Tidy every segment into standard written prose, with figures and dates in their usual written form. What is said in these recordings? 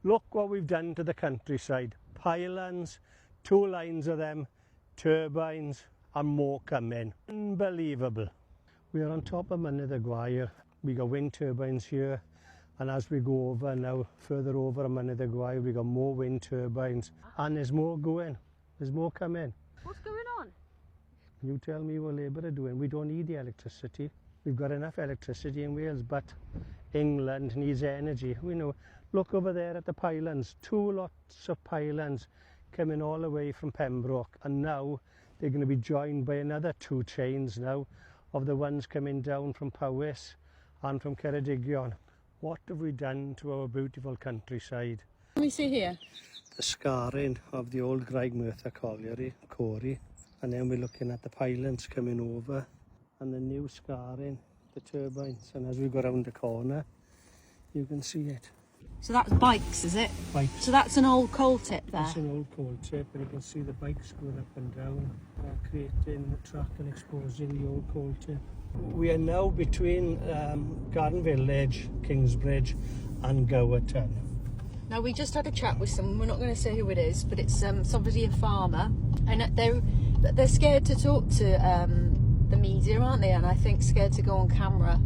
Look what we've done to the countryside. Pylons, 2 lines of them, turbines and more coming. Unbelievable. We are on top of Mynydd y Gwair. We got wind turbines here, and as we go over now, further over on Mynydd y Gwair, we got more wind turbines, and there's more going. There's more coming. What's going on? You tell me what Labour are doing. We don't need the electricity. We've got enough electricity in Wales, but England needs energy. We know. Look over there at the pylons. 2 lots of pylons coming all the way from Pembroke, and now they're going to be joined by another 2 chains now of the ones coming down from Powys and from Ceredigion. What have we done to our beautiful countryside? Let me see here. The scarring of the old Garngoch Colliery, and then we're looking at the pylons coming over and the new scarring, the turbines, and as we go around the corner you can see it. So that's bikes, is it? Bikes. So that's an old coal tip there? It's an old coal tip, and you can see the bikes going up and down, creating the track and exposing the old coal tip. We are now between Garnvillage, Kingsbridge and Gaerfyrddin. Now, we just had a chat with someone, we're not going to say who it is, but it's obviously a farmer, and they're scared to talk to the media, aren't they? And I think scared to go on camera,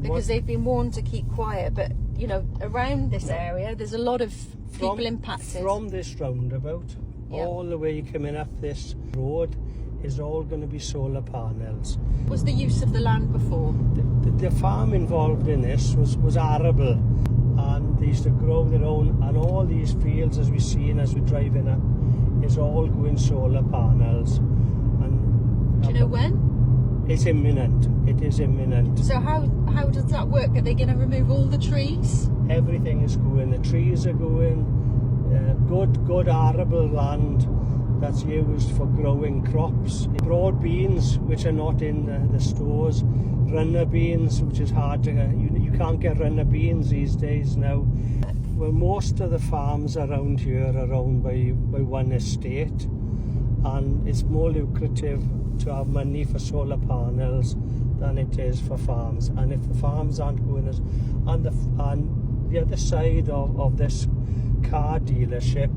because they've been warned to keep quiet, but you know, around this area there's a lot of people impacted. From this roundabout, all the way coming up this road is all going to be solar panels. What was the use of the land before? The farm involved in this was arable, and they used to grow their own, and all these fields, as we see and as we're driving up, is all going solar panels. And do you know when? It's imminent. It is imminent. So how does that work? Are they going to remove all the trees? Everything is going. The trees are going. Good arable land that's used for growing crops. Broad beans, which are not in the stores. Runner beans, which is hard to get. You can't get runner beans these days now. Well, most of the farms around here are owned by one estate, and it's more lucrative to have money for solar panels than it is for farms. And if the farms aren't going as, and the other side of this car dealership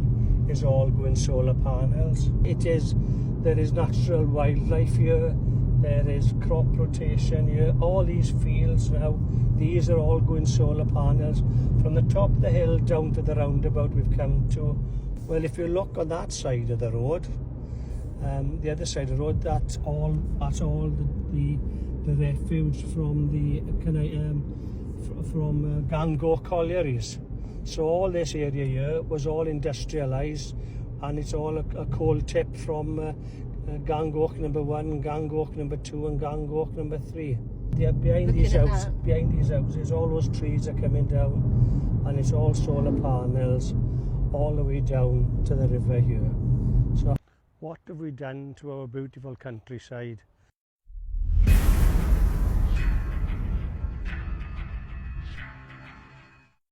is all going solar panels. There is natural wildlife here, there is crop rotation here, all these fields now, these are all going solar panels. From the top of the hill down to the roundabout we've come to. Well, if you look on that side of the road, the other side of the road, that's all the refuge from the Garngoch Collieries. So all this area here was all industrialised, and it's all a coal tip from Garngoch number 1, Garngoch number 2 and Garngoch number 3. Behind these houses, all those trees are coming down, and it's all solar panels all the way down to the river here. So what have we done to our beautiful countryside?